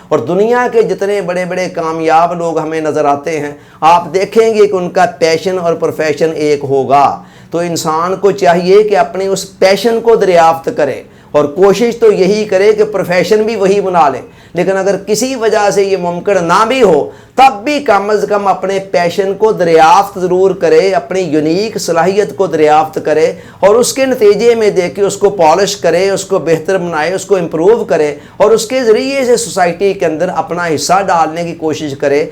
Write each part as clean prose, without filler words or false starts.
اور دنیا کے جتنے بڑے بڑے کامیاب لوگ ہمیں نظر آتے ہیں، آپ دیکھیں گے کہ ان کا پیشن اور پروفیشن ایک ہوگا۔ تو انسان کو چاہیے کہ اپنے اس پیشن کو دریافت کرے اور کوشش تو یہی کرے کہ پروفیشن بھی وہی بنا لے، لیکن اگر کسی وجہ سے یہ ممکن نہ بھی ہو تب بھی کم از کم اپنے پیشن کو دریافت ضرور کرے، اپنی یونیک صلاحیت کو دریافت کرے اور اس کے نتیجے میں دیکھے اس کو پالش کرے، اس کو بہتر بنائے، اس کو امپروو کرے اور اس کے ذریعے سے سوسائٹی کے اندر اپنا حصہ ڈالنے کی کوشش کرے۔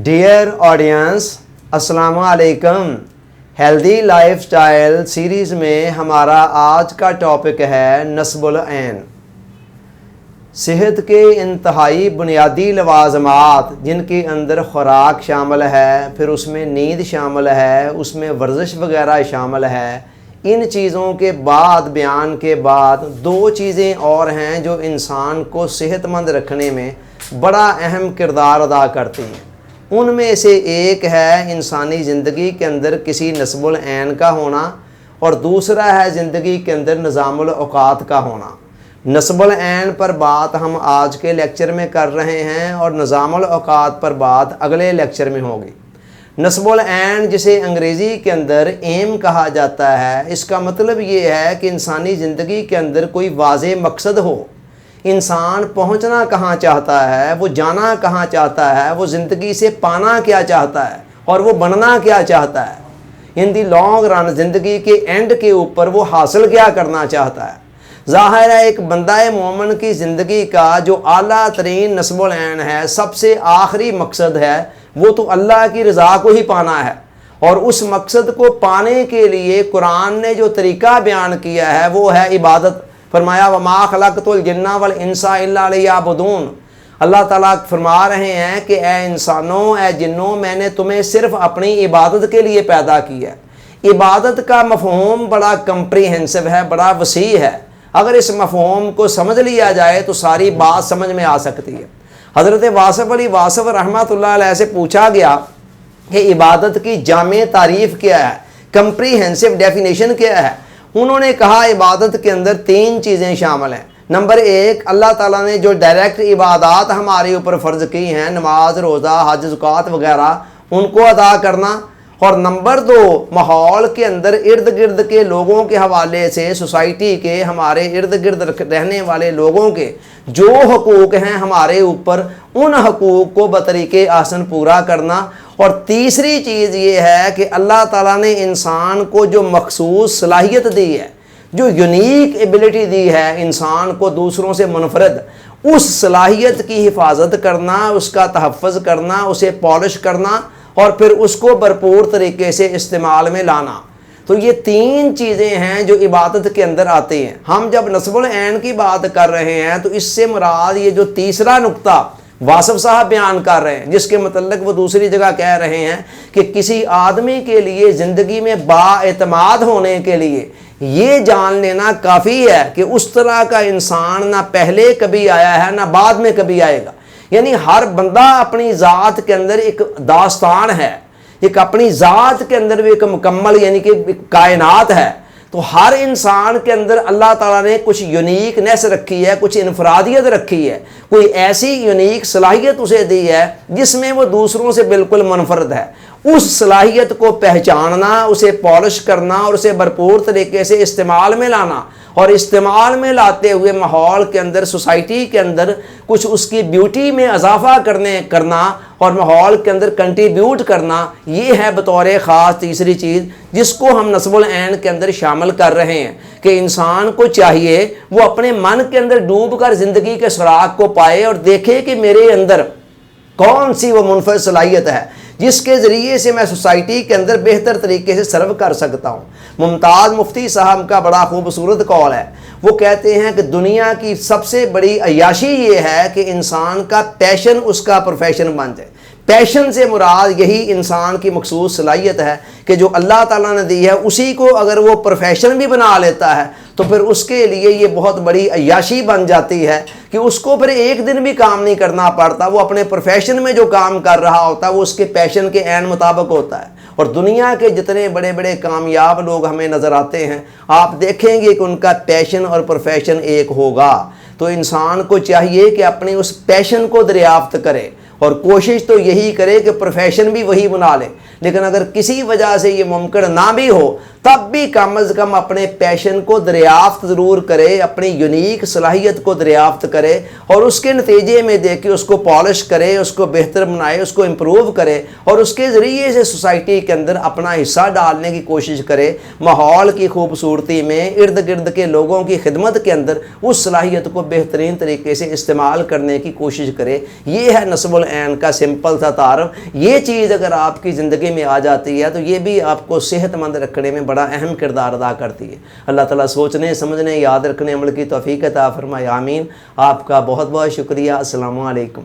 ڈیئر آڈینس، السلام علیکم۔ ہیلدی لائف سٹائل سیریز میں ہمارا آج کا ٹاپک ہے نصب العین۔ صحت کے انتہائی بنیادی لوازمات جن کے اندر خوراک شامل ہے، پھر اس میں نیند شامل ہے، اس میں ورزش وغیرہ شامل ہے، ان چیزوں کے بعد بیان کے بعد دو چیزیں اور ہیں جو انسان کو صحت مند رکھنے میں بڑا اہم کردار ادا کرتی ہیں۔ ان میں سے ایک ہے انسانی زندگی کے اندر کسی نصب العین کا ہونا اور دوسرا ہے زندگی کے اندر نظام الاوقات کا ہونا۔ نصب العین پر بات ہم آج کے لیکچر میں کر رہے ہیں اور نظام الاوقات پر بات اگلے لیکچر میں ہوگی۔ نصب العین جسے انگریزی کے اندر ایم کہا جاتا ہے، اس کا مطلب یہ ہے کہ انسانی زندگی کے اندر کوئی واضح مقصد ہو، انسان پہنچنا کہاں چاہتا ہے، وہ جانا کہاں چاہتا ہے، وہ زندگی سے پانا کیا چاہتا ہے اور وہ بننا کیا چاہتا ہے۔ ان دی لانگ رن زندگی کے اینڈ کے اوپر وہ حاصل کیا کرنا چاہتا ہے۔ ظاہر ہے ایک بندہ مومن کی زندگی کا جو اعلیٰ ترین نصب العین ہے، سب سے آخری مقصد ہے، وہ تو اللہ کی رضا کو ہی پانا ہے، اور اس مقصد کو پانے کے لیے قرآن نے جو طریقہ بیان کیا ہے وہ ہے عبادت۔ فرمایا وَمَا خَلَقْتُ الْجِنَّ وَالْإِنسَ إِلَّا لِيَعْبُدُونَ۔ اللہ تعالیٰ فرما رہے ہیں کہ اے انسانوں، اے جنوں، میں نے تمہیں صرف اپنی عبادت کے لیے پیدا کیا ہے۔ عبادت کا مفہوم بڑا کمپریہنسو ہے، بڑا وسیع ہے۔ اگر اس مفہوم کو سمجھ لیا جائے تو ساری بات سمجھ میں آ سکتی ہے۔ حضرت واصف علی واصف رحمۃ اللہ علیہ سے پوچھا گیا کہ عبادت کی جامع تعریف کیا ہے، کمپریہنسو ڈیفینیشن کیا ہے؟ انہوں نے کہا عبادت کے اندر تین چیزیں شامل ہیں۔ نمبر ایک، اللہ تعالیٰ نے جو ڈائریکٹ عبادات ہمارے اوپر فرض کی ہیں، نماز، روزہ، حج، زکوٰۃ وغیرہ، ان کو ادا کرنا۔ اور نمبر دو، ماحول کے اندر ارد گرد کے لوگوں کے حوالے سے، سوسائٹی کے، ہمارے ارد گرد رہنے والے لوگوں کے جو حقوق ہیں ہمارے اوپر، ان حقوق کو بطریقِ احسن پورا کرنا۔ اور تیسری چیز یہ ہے کہ اللہ تعالیٰ نے انسان کو جو مخصوص صلاحیت دی ہے، جو یونیک ایبلٹی دی ہے انسان کو دوسروں سے منفرد، اس صلاحیت کی حفاظت کرنا، اس کا تحفظ کرنا، اسے پالش کرنا اور پھر اس کو بھرپور طریقے سے استعمال میں لانا۔ تو یہ تین چیزیں ہیں جو عبادت کے اندر آتی ہیں۔ ہم جب نصب العین کی بات کر رہے ہیں تو اس سے مراد یہ جو تیسرا نقطہ واصف صاحب بیان کر رہے ہیں، جس کے متعلق وہ دوسری جگہ کہہ رہے ہیں کہ کسی آدمی کے لیے زندگی میں بااعتماد ہونے کے لیے یہ جان لینا کافی ہے کہ اس طرح کا انسان نہ پہلے کبھی آیا ہے نہ بعد میں کبھی آئے گا۔ یعنی ہر بندہ اپنی ذات کے اندر ایک داستان ہے، ایک اپنی ذات کے اندر بھی ایک مکمل یعنی کہ کائنات ہے۔ تو ہر انسان کے اندر اللہ تعالیٰ نے کچھ یونیکنیس رکھی ہے، کچھ انفرادیت رکھی ہے، کوئی ایسی یونیک صلاحیت اسے دی ہے جس میں وہ دوسروں سے بالکل منفرد ہے۔ اس صلاحیت کو پہچاننا، اسے پالش کرنا اور اسے بھرپور طریقے سے استعمال میں لانا، اور استعمال میں لاتے ہوئے ماحول کے اندر، سوسائٹی کے اندر کچھ اس کی بیوٹی میں اضافہ کرنا اور ماحول کے اندر کنٹریبیوٹ کرنا، یہ ہے بطور خاص تیسری چیز جس کو ہم نصب العین کے اندر شامل کر رہے ہیں کہ انسان کو چاہیے وہ اپنے من کے اندر ڈوب کر زندگی کے سراغ کو پائے اور دیکھے کہ میرے اندر کون سی وہ منفرد صلاحیت ہے جس کے ذریعے سے میں سوسائٹی کے اندر بہتر طریقے سے سرو کر سکتا ہوں۔ ممتاز مفتی صاحب کا بڑا خوبصورت قول ہے، وہ کہتے ہیں کہ دنیا کی سب سے بڑی عیاشی یہ ہے کہ انسان کا پیشن اس کا پروفیشن بن جائے۔ پیشن سے مراد یہی انسان کی مخصوص صلاحیت ہے کہ جو اللہ تعالیٰ نے دی ہے، اسی کو اگر وہ پروفیشن بھی بنا لیتا ہے تو پھر اس کے لیے یہ بہت بڑی عیاشی بن جاتی ہے کہ اس کو پھر ایک دن بھی کام نہیں کرنا پڑتا، وہ اپنے پروفیشن میں جو کام کر رہا ہوتا ہے وہ اس کے پیشن کے عین مطابق ہوتا ہے۔ اور دنیا کے جتنے بڑے بڑے کامیاب لوگ ہمیں نظر آتے ہیں، آپ دیکھیں گے کہ ان کا پیشن اور پروفیشن ایک ہوگا۔ تو انسان کو چاہیے کہ اپنے اس پیشن کو دریافت کرے اور کوشش تو یہی کرے کہ پروفیشن بھی وہی بنا لے، لیکن اگر کسی وجہ سے یہ ممکن نہ بھی ہو تب بھی کم از کم اپنے پیشن کو دریافت ضرور کرے، اپنی یونیک صلاحیت کو دریافت کرے اور اس کے نتیجے میں دیکھے اس کو پالش کرے، اس کو بہتر بنائے، اس کو امپروو کرے اور اس کے ذریعے سے سوسائٹی کے اندر اپنا حصہ ڈالنے کی کوشش کرے، ماحول کی خوبصورتی میں ارد گرد کے لوگوں کی خدمت کے اندر اس صلاحیت کو بہترین طریقے سے استعمال کرنے کی کوشش کرے۔ یہ ہے نصب العین کا سمپل سا تعارف۔ یہ چیز اگر آپ کی زندگی میں آ جاتی ہے تو یہ بھی آپ کو صحت مند رکھنے میں بڑا اہم کردار ادا کرتی ہے۔ اللہ تعالیٰ سوچنے سمجھنے یاد رکھنے عمل کی توفیق عطا فرمائے، آمین۔ آپ کا بہت بہت شکریہ۔ السلام علیکم۔